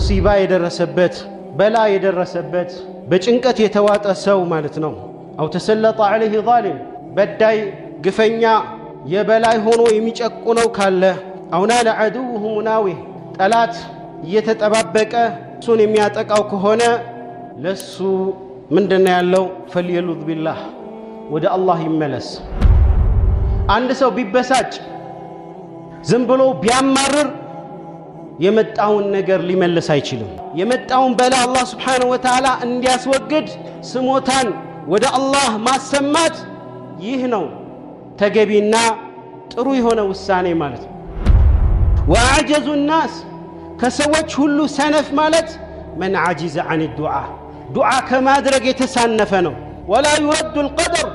ሙሲባ የደረሰበት በላ የደረሰበት በጭንቀት የተዋጠ ሰው ማለት ነው። አው ተሰለጠ ዐለይሂ ዛሊም በዳይ ግፈኛ የበላይ ሆኖ የሚጨቁነው ካለ አው ናለ ዐዱሁ ሙናዊህ ጠላት እየተጠባበቀ እሱን የሚያጠቃው ከሆነ ለሱ ምንድነው ያለው? ፈልየሉዝ ቢላህ ወደ አላህ ይመለስ። አንድ ሰው ቢበሳጭ ዝም ብሎ ቢያማርር የመጣውን ነገር ሊመልስ አይችልም። የመጣውን በላ አላህ ስብሓነሁ ወተዓላ እንዲያስወግድ ስሞታን ወደ አላህ ማሰማት ይህ ነው ተገቢና ጥሩ የሆነ ውሳኔ ማለት ነው። ወአዕጀዙ ናስ ከሰዎች ሁሉ ሰነፍ ማለት መን ዓጂዘ ዐን ዱዓ ከማድረግ የተሳነፈ ነው። ወላ ዩረዱ ልቀደር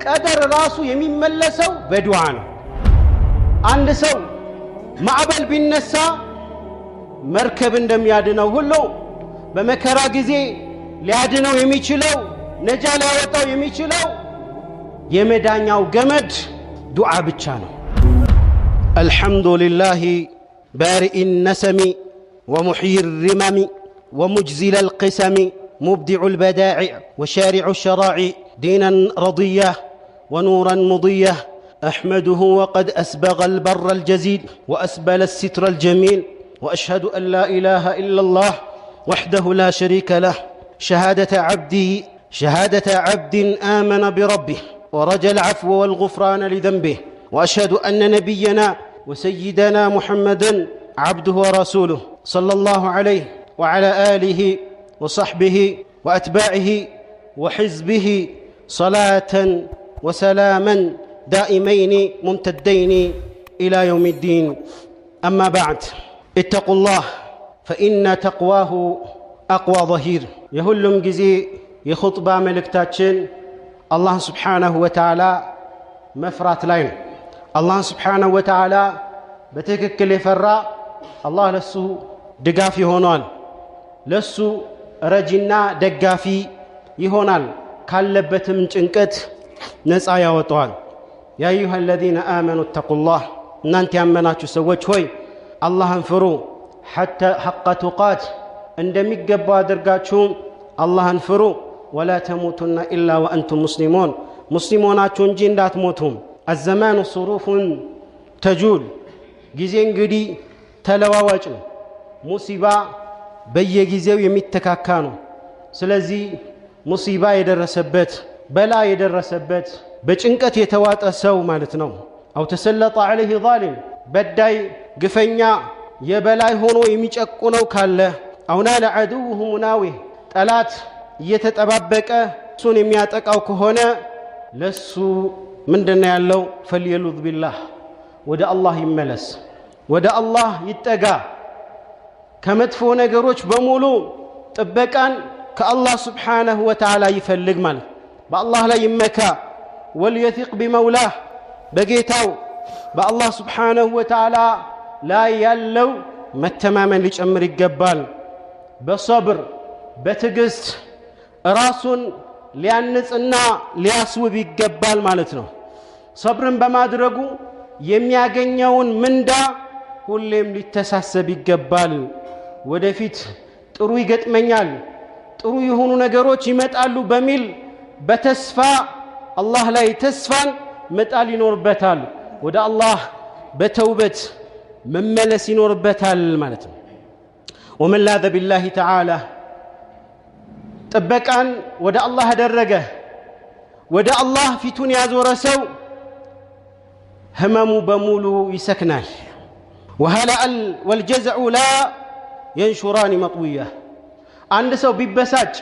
ቀደር ራሱ የሚመለሰው በዱዓ ነው። አንድ ሰው ማዕበል ቢነሳ መርከብ እንደሚያድነው ሁሉ በመከራ ጊዜ ሊያድነው የሚችለው ነጃ ሊያወጣው የሚችለው የመዳኛው ገመድ ዱዓ ብቻ ነው። አልሐምዱሊላሂ ባሪኢ ነሰሚ ወሙሕዪ ሪመሚ ወሙጅዚለ ልቅሰሚ ሙብዲዑ ልበዳዒዕ ወሻሪዑ ሸራዒዕ ዲናን ረضያህ ونورا مضيه أحمده وقد أسبغ البر الجزيل وأسبل الستر الجميل وأشهد أن لا إله إلا الله وحده لا شريك له شهادة عبد آمن بربه ورجى العفو والغفران لذنبه وأشهد أن نبينا وسيدنا محمدا عبده ورسوله صلى الله عليه وعلى آله وصحبه وأتباعه وحزبه صلاة وسلاما دائمين ممتدين إلى يوم الدين. أما بعد اتقوا الله فإن تقواه أقوى ظهير. يهلم جزي يخطبا ملكتاتشن الله سبحانه وتعالى مفرات لاين الله سبحانه وتعالى بتككل فرا الله لسو دقافي هونال لسو رجنا دقافي يهونال كالبتم جنكت نسعى يوطوال. يا أيها الذين آمنوا اتقوا الله نانت يامناتو سوچ هوي الله انفرو حتى حق تقات عندما يقبوا درقاتشو الله انفرو ولا تموتن إلا وأنتم مسلمون مسلموناتو انجين لا تموتهم. الزمان صروف تجول جزين قدي تلواواج مصيبة بي جزيو يمتكاكانو سلزي مصيبة يدرسبت بلا يدرسبت بچنቀት የተዋጠ ሰው ማለት ነው። አው ተሰለጠ ዐለይሂ ዛሊም በዳይ ግፈኛ የበላይ ሆኖ የሚጨቁነው ካለ አው ናለ ዐዱሁ ሙናዊህ ጠላት እየተጠባበቀ እሱን የሚያጠቃው ከሆነ ለሱ ምንድነው ያለው? ፈልየሉዝ ቢላህ ወደ አላህ ይመለስ፣ ወደ አላህ ይጠጋ። ከመጥፎ ነገሮች በሙሉ ጥበቃን ከአላህ ስብሓነሁ ወተዓላ ይፈልግ ማለት በአላህ ላይ ይመካ። ወልየቲቅ ቢመውላህ በጌታው በአላህ ስብሓነሁ ወተዓላ ላይ ያለው መተማመን ሊጨምር ይገባል። በሰብር በትዕግስት ራሱን ሊያንጽና ሊያስውብ ይገባል ማለት ነው። ሰብርን በማድረጉ የሚያገኘውን ምንዳ ሁሌም ሊተሳሰብ ይገባል። ወደፊት ጥሩ ይገጥመኛል፣ ጥሩ የሆኑ ነገሮች ይመጣሉ በሚል በተስፋ አላህ ላይ ተስፋን መጣል ይኖርበታል። ወደ አላህ በተውበት መመለስ ይኖርበታል ማለት ነው። ወመን ላዘ ቢላሂ ተዓላ ጥበቃን ወደ አላህ አደረገ፣ ወደ አላህ ፊቱን ያዞረ ሰው ህመሙ በሙሉ ይሰክናል። ወሀላአል ወልጀዝዑ ላ የንሹራኒ መጥውያ አንድ ሰው ቢበሳጭ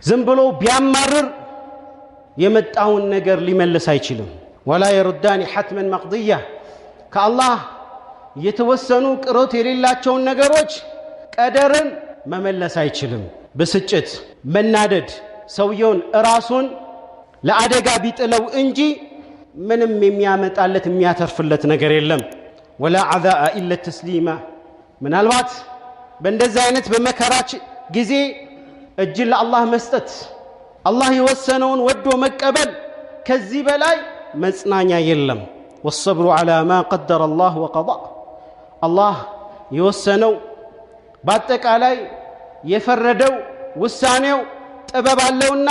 ዝም ብሎ ቢያማርር የመጣውን ነገር ሊመልስ አይችልም። ወላ የሩዳኒ ሐትመን መቅድያ ከአላህ የተወሰኑ ቅሮት የሌላቸውን ነገሮች ቀደርን መመለስ አይችልም። ብስጭት መናደድ ሰውየውን ራሱን ለአደጋ ቢጥለው እንጂ ምንም የሚያመጣለት የሚያተርፍለት ነገር የለም። ወላ ዐዛአ ኢላ ተስሊማ ምናልባት በእንደዚህ አይነት በመከራች ጊዜ እጅን ለአላህ መስጠት አላህ የወሰነውን ወዶ መቀበል ከዚህ በላይ መጽናኛ የለም። ወሰብሩ ዐላ ማ ቀደረ አላህ ወቀዳ አላህ የወሰነው በአጠቃላይ የፈረደው ውሳኔው ጥበብ አለውና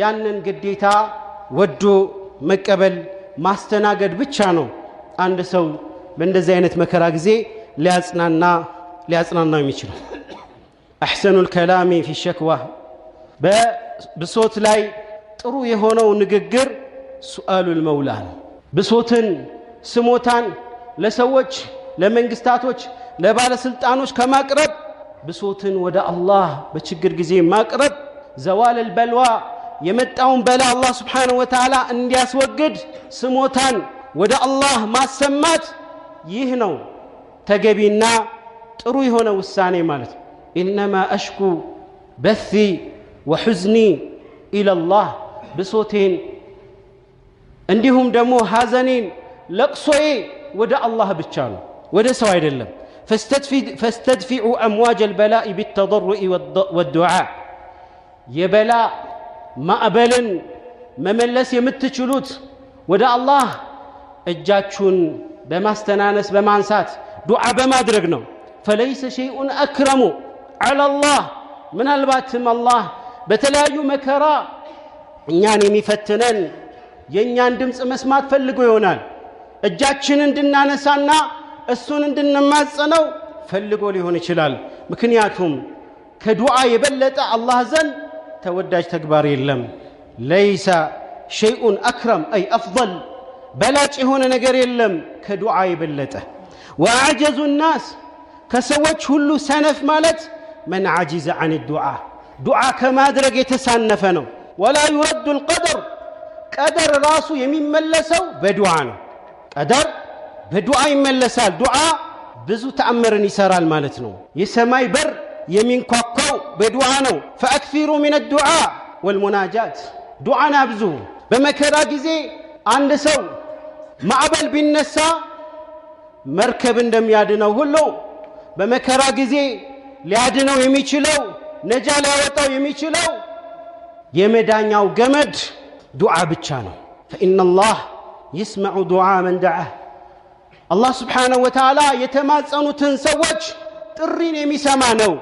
ያንን ግዴታ ወዶ መቀበል ማስተናገድ ብቻ ነው አንድ ሰው በእንደዚህ አይነት መከራ ጊዜ ሊያጽናና የሚችለው። አሕሰኑል ከላሚ ፊ ሸክዋ በብሶት ላይ ጥሩ የሆነው ንግግር ሱአሉል መውላ ነው። ብሶትን ስሞታን ለሰዎች ለመንግስታቶች ለባለስልጣኖች ከማቅረብ ብሶትን ወደ አላህ በችግር ጊዜ ማቅረብ ዘዋለል በልዋ የመጣውን በላ አላህ Subhanahu Wa Ta'ala እንዲያስወግድ ስሞታን ወደ አላህ ማሰማት ይህ ነው ተገቢና ጥሩ የሆነ ውሳኔ ማለት ነው። ኢንማ አሽኩ በሲ ወሁዝኒ ኢላላህ ብሶቴን እንዲሁም ደግሞ ሐዘኔን ለቅሶዬ ወደ አላህ ብቻ ነው ወደ ሰው አይደለም። فاستدفعوا أمواج البلاء بالتضرع والدعاء يبلا ما أبلن مملس يمتشلوت ودا الله እጃችሁን በማስተናነስ በማንሳት ዱዓ በማድረግ ነው። فليس شيء أكرم على الله ምናልባትም አላህ በተለያዩ መከራ እኛን የሚፈትነን የኛን ድምጽ መስማት ፈልጎ ይሆናል። እጃችንን እንድናነሳና እሱን እንድንማጸነው ፈልጎ ሊሆን ይችላል። ምክንያቱም ከዱዓ የበለጠ አላህ ዘንድ ተወዳጅ ተግባር የለም። ليس شيء أكرم أي أفضل በላጭ የሆነ ነገር የለም ከዱዓ የበለጠ። وأعجز الناس ከሰዎች ሁሉ ሰነፍ ማለት من عجز عن الدعاء ዱዓ ከማድረግ የተሳነፈ ነው። ولا يرد القدر ቀደር ራሱ የሚመለሰው በዱዓ ነው። ቀደር በዱዓ ይመለሳል። ዱዓ ብዙ ተአምርን ይሰራል ማለት ነው። የሰማይ በር የሚንኳኳው በዱዓ ነው። فأكثروا من الدعاء والمناجات ዱዓን አብዙ። በመከራ ጊዜ አንድ ሰው ማዕበል ቢነሳ መርከብ እንደሚያድነው ሁሉ በመከራ ጊዜ ሊያድነው የሚችለው ነጃ ሊያወጣው የሚችለው የመዳኛው ገመድ ዱዓ ብቻ ነው። فإن الله يسمع دعاء من دعاه الله سبحانه وتعالى የተማጸኑትን ሰዎች ጥሪን የሚሰማ ነው።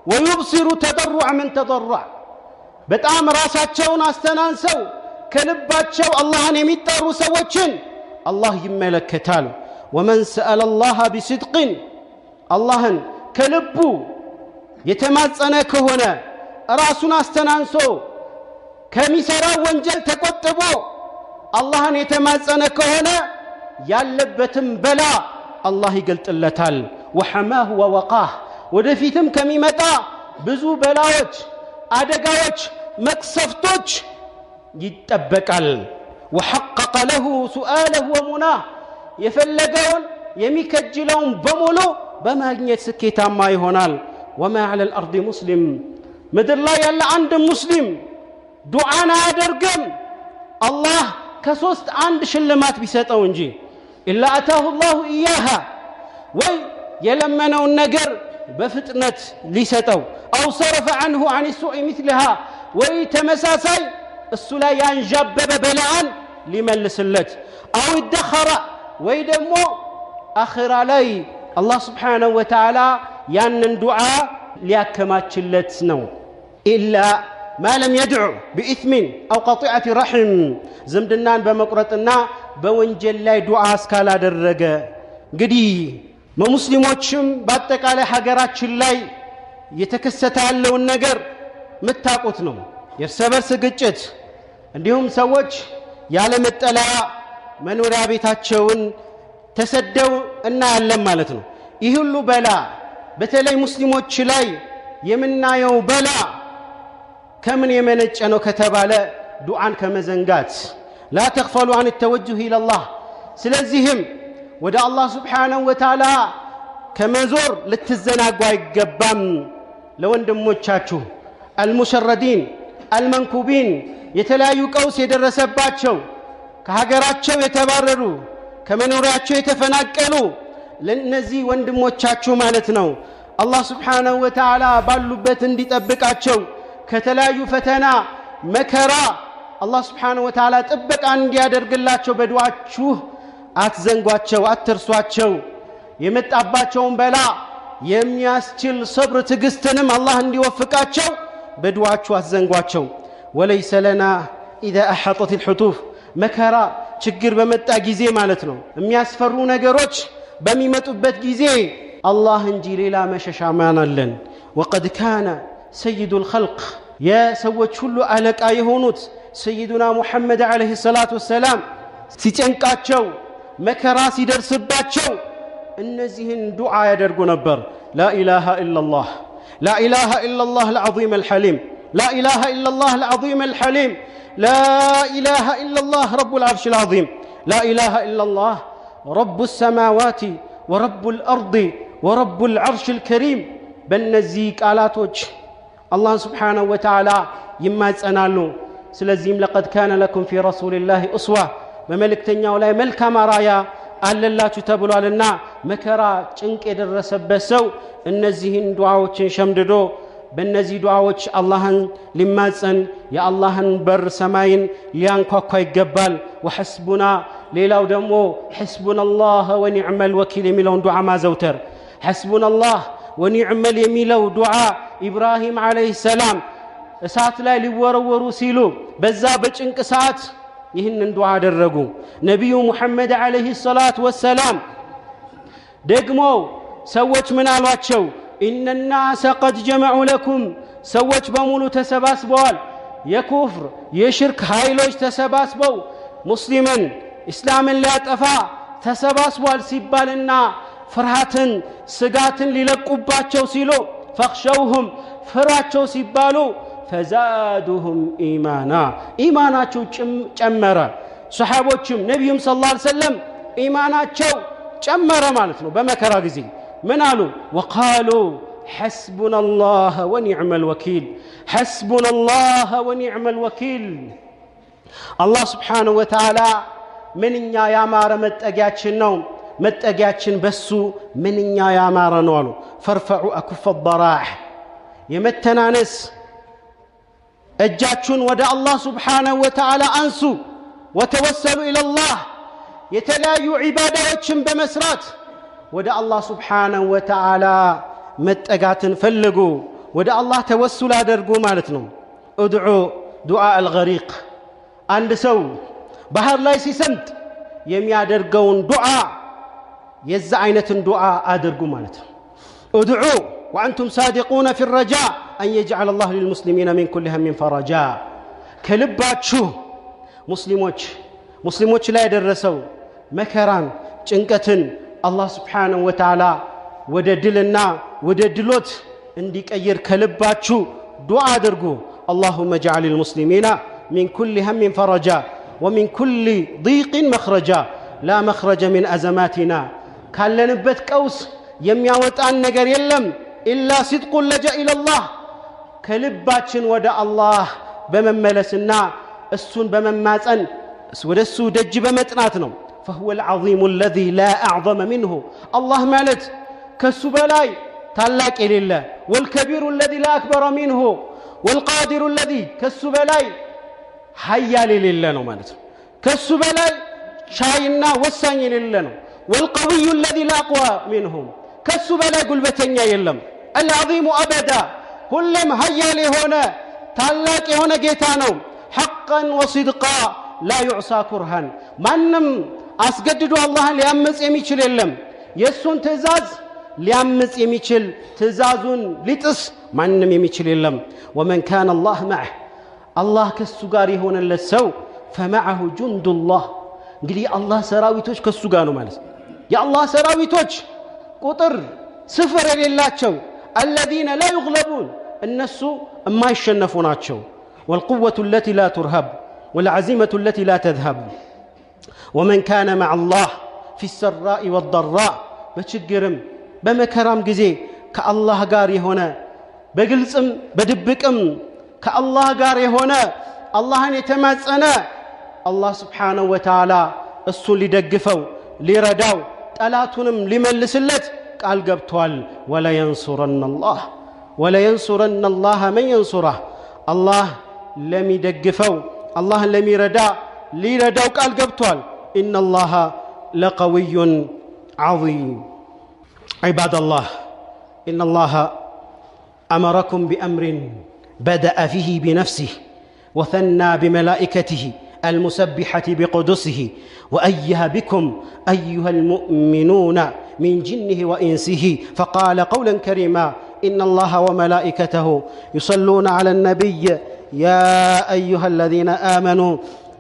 ويبصر تضرع من تضرع በጣም ራሳቸውን አስተናንሰው ከልባቸው አላህን የሚጠሩ ሰዎችን አላህ ይመለከታል። ومن سأل الله بصدق አላህን ከልቡ የተማጸነ ከሆነ ራሱን አስተናንሶ ከሚሰራው ወንጀል ተቆጥቦ አላህን የተማጸነ ከሆነ ያለበትም በላ አላህ ይገልጥለታል። وحماه ووقاه ወደፊትም ከሚመጣ ብዙ በላዎች አደጋዎች መቅሰፍቶች ይጠበቃል። وحقق له سؤاله ومناه የፈለገውን የሚከጅለውን በሙሉ በማግኘት ስኬታማ ይሆናል። وما على الأرض مسلم ምድር ላይ ያለ አንድ ሙስሊም ዱዓን አያደርግም አላህ ከሶስት አንድ ሽልማት ቢሰጠው እንጂ إلا أتاه الله إياها ወይ የለመነውን ነገር በፍጥነት ሊሰጠው أو صرف عنه عن السوء مثلها ወይ ተመሳሳይ እሱ ላይ ያንዣበበ በላን ሊመልስለት أو ادخر ወይ ደግሞ አኺራ ላይ አላህ Subhanahu Wa Ta'ala ያንን ዱዓ ሊያከማችለት ነው። إلا ما لم يدعو بإثم أو قطيعة رحم ዝምድናን በመቁረጥና በወንጀል ላይ ዱዓ እስካላደረገ እንግዲህ ሙስሊሞችም በአጠቃላይ ሀገራችን ላይ የተከሰተ ያለውን ነገር መታቆት ነው። የእርስ በርስ ግጭት እንዲሁም ሰዎች ያለ መጠለያ መኖሪያ ቤታቸውን ተሰደው እናያለን ማለት ነው። ይህ ሁሉ በላ በተለይ ሙስሊሞች ላይ የምናየው በላ ከምን የመነጨ ነው ከተባለ ዱዓን ከመዘንጋት لا تغفلوا عن التوجه إلى الله ስለዚህም ወደ አላህ Subhanahu Wa Ta'ala ከመዞር ልትዘናጉ አይገባም። ለወንድሞቻችሁ المشردين المنكوبين የተለያዩ ቀውስ የደረሰባቸው ከሀገራቸው የተባረሩ ከመኖሪያቸው የተፈናቀሉ ለነዚህ ወንድሞቻችሁ ማለት ነው አላህ Subhanahu Wa Ta'ala ባሉበት እንዲጠብቃቸው ከተለያዩ ፈተና መከራ አላህ Subhanahu Wa Ta'ala ጥበቃ እንዲያደርግላቸው በዱዓችሁ አትዘንጓቸው አትርሷቸው። የመጣባቸውን በላ የሚያስችል صبر ትግስተንም አላህ እንዲወፍቃቸው በዱዓቸው አዘንጓቸው وليس لنا اذا احاطت الحتوف መከራ ችግር በመጣ ጊዜ ማለት ነው የሚያስፈሩ ነገሮች በሚመጡበት ጊዜ አላህ እንጂ ሌላ መሸሻ ማን አለን وقد كان سيد الخلق يا ሰዎች ሁሉ አለቃ የሆኑት سيدنا محمد عليه الصلاه والسلام ሲጨንቃቸው መከራ ሲደርስባቸው እነዚህን ዱዓ ያደርጉ ነበር لا اله الا الله لا اله الا الله العظيم الحليم لا اله الا الله العظيم الحليم لا اله الا الله رب العرش العظيم لا اله الا الله رب السماوات ورب الارض ورب العرش الكريم بنزي قالاتوچ الله سبحانه وتعالى يماصنالو ስለዚህም لقد كان لكم في رسول الله اسوه በመልእክተኛው ላይ መልካም አራያ አለላችሁ ተብሏልና መከራ ጭንቅ የደረሰበት ሰው እነዚህን ዱዓዎችን ሸምድዶ በእነዚህ ዱዓዎች አላህን ሊማጸን የአላህን በር ሰማይን ሊያንኳኳ ይገባል ወሐስቡና ሌላው ደግሞ ሐስቡናላህ ወኒዕመል ወኪል የሚለውን ዱዓ ማዘውተር ሐስቡናላህ ወኒዕመል የሚለው ዱዓ ኢብራሂም አለይሂ ሰላም እሳት ላይ ሊወረወሩ ሲሉ በዛ በጭንቅ ሰዓት ይህንን ዱዓ አደረጉ ነብዩ መሐመድ አለይሂ ሰላቱ ወሰላም ደግሞ ሰዎች ምን አሏቸው ان الناس قد جمعوا لكم ሰዎች በሙሉ ተሰባስበዋል የኩፍር የሽርክ ኃይሎች ተሰባስበው ሙስሊምን እስላምን ሊያጠፋ ተሰባስበዋል ሲባልና ፍርሃትን ስጋትን ሊለቁባቸው ሲሉ فخشوهم ፍራቸው ሲባሉ فزادهم ايمانا ايماناቸው ጨመረ ሱሐቦችም ነብዩም ሰለላሁ ዐለይሂ ወሰለም ኢማናቸው ጨመረ ማለት ነው በመከራ ጊዜ من قالوا وقالوا حسبنا الله ونعم الوكيل حسبنا الله ونعم الوكيل الله سبحانه وتعالى منኛ ያማረ መጠጊያችን ነው መጠጊያችን በሱ منኛ ያማረ ነው አሉ فرفعوا اكف الضراح የመተናነስ እጃችሁን ወደ አላህ سبحانه وتعالى አንሱ وتوسلوا الى الله የተለያዩ ዒባዳዎችን በመስራት ወደ አላህ Subhanahu Wa Ta'ala መጠጋትን ፈልጉ ወደ አላህ ተወሱል አድርጉ ማለት ነው ادዑ ዱዓ الغريق አንድ ሰው ባህር ላይ ሲሰምጥ የሚያደርገውን ዱዓ የዛ አይነትን ዱዓ አድርጉ ማለት ነው ادዑ وانتم صادقون في الرجاء ان يجعل الله للمسلمين من كل هم فرجا ከልባችሁ ሙስሊሞች ላይ ደረሰው መከራን ጭንቀትን الله سبحانه وتعالى وددلنا وددلوت اندي كير كلباتشو دعاء درقو اللهم اجعل المسلمين من كل هم فرجا ومن كل ضيق مخرجا لا مخرج من أزماتنا كان لنبت كوس يمياوت عن نقر يلم إلا صدق لجأ إلى الله كلباتشن ودى الله بمملسنا السن بمماتن ودسو دج بمتناتنا فهو العظيم الذي لا أعظم منه الله مالت كالسبلاي تلاك إلى الله والكبير الذي لا أكبر منه والقادر الذي كالسبلاي حيا لله مالت كالسبلاي شاينا وساني لله والقوي الذي لا أقوى منهم كالسبلاي قلبتين يلم العظيم أبدا كلهم هيا لي هنا تلاك هنا جيتانو حقا وصدقا لا يعصى كرها منم አስገድዶ አላህን ሊያመጽ የሚችል የለም የሱን ትእዛዝ ሊያመጽ የሚችል ትእዛዙን ሊጥስ ማንንም የሚችል የለም ومن كان الله معه الله ከሱ ጋር የሆነለት ሰው فمعه جند الله እንግዲህ አላህ ሰራዊቶች ከሱ ጋር ነው ማለት የአላህ ሰራዊቶች ቁጥር ስፍር የሌላቸው الذين لا يغلبون እነሱ የማይሸነፉ ናቸው والقوة التي لا ترهب والعزيمة التي لا تذهب ومن كان مع الله في السراء والضراء بشجرم بمكرم جزي كالله قاري هنا بقلسم بدبكم كالله قاري هنا الله يتماسنا الله سبحانه وتعالى السل دقفو لرداو تلاتونم لملسلت قال قبتوال ولا ينصرن الله من ينصره الله لم يدقفو الله لم يردا لرداو قال قبتوال إن الله لقوي عظيم عباد الله إن الله أمركم بأمر بدأ فيه بنفسه وثنى بملائكته المسبحة بقدسه وأيه بكم أيها المؤمنون من جنه وإنسه، فقال قولا كريما: إن الله وملائكته يصلون على النبي يا أيها الذين آمنوا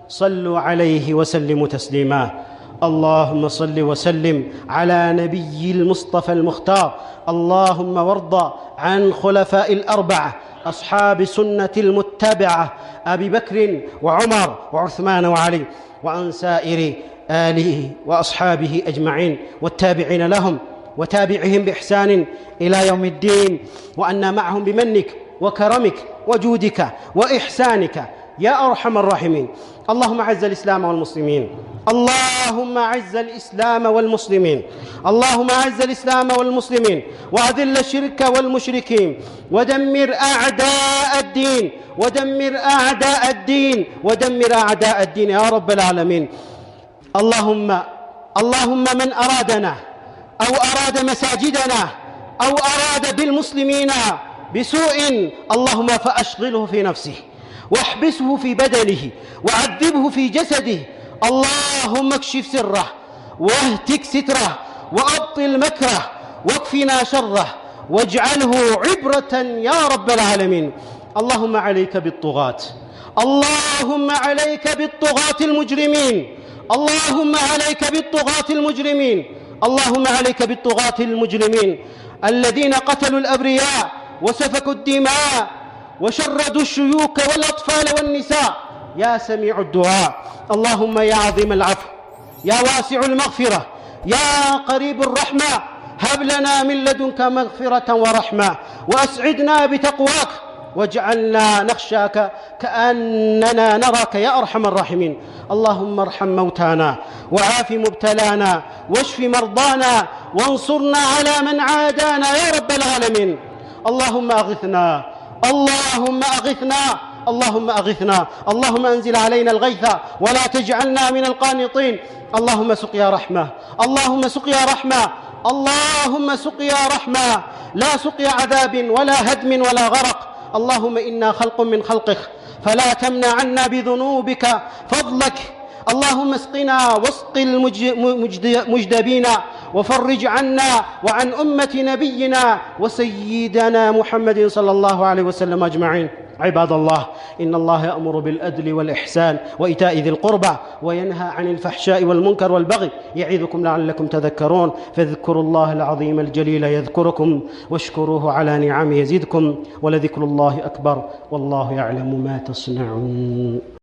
صلوا عليه وسلموا تسليما. اللهم صل وسلم على نبي المصطفى المختار. اللهم وارض عن خلفاء الأربعة أصحاب سنة المتبعة أبي بكر وعمر وعثمان وعلي، وعن سائر آله وأصحابه أجمعين والتابعين لهم وتابعهم بإحسان إلى يوم الدين، وأنا معهم بمنك وكرمك وجودك وإحسانك يا أرحم الراحمين. اللهم أعز الإسلام والمسلمين، اللهم أعز الإسلام والمسلمين، اللهم أعز الإسلام والمسلمين، وأذل الشرك والمشركين، ودمر أعداء الدين، ودمر أعداء الدين، ودمر أعداء الدين يا رب العالمين. اللهم من أرادنا أو أراد مساجدنا أو أراد بالمسلمين بسوء اللهم فأشغله في نفسه، واحبسه في بدنه، وعذبه في جسده. اللهم اكشف سره، واهتك ستره، وأبطل مكره، واكفنا شره، واجعله عبرة يا رب العالمين. اللهم عليك بالطغاة، اللهم عليك بالطغاة المجرمين، اللهم عليك بالطغاة المجرمين، اللهم عليك بالطغاة المجرمين الذين قتلوا الأبرياء وسفكوا الدماء وشردوا الشيوخ والأطفال والنساء. يا سميع الدعاء، اللهم يا عظيم العفو، يا واسع المغفرة، يا قريب الرحمة، هب لنا من لدنك مغفرة ورحمة، وأسعدنا بتقواك، واجعلنا نخشاك كأننا نراك يا أرحم الراحمين. اللهم ارحم موتانا، وعاف مبتلانا، واشف مرضانا، وانصرنا على من عادانا يا رب العالمين. اللهم أغثنا، اللهم أغثنا، اللهم أغثنا، اللهم أنزل علينا الغيث ولا تجعلنا من القانطين. اللهم سقيا رحمة، اللهم سقيا رحمة، اللهم سقيا رحمة، لا سقيا عذاب ولا هدم ولا غرق. اللهم إنا خلق من خلقك فلا تمنع عنا بذنوبك فضلك. اللهم اسقنا واسق المجدبين، وفرج عنا وعن أمة نبينا وسيدنا محمد صلى الله عليه وسلم أجمعين. عباد الله، إن الله يأمر بالعدل والإحسان وإيتاء ذي القربى، وينهى عن الفحشاء والمنكر والبغي، يعظكم لعلكم تذكرون. فاذكروا الله العظيم الجليل يذكركم، واشكروه على نعمه يزدكم، ولذكر الله أكبر، والله يعلم ما تصنعون.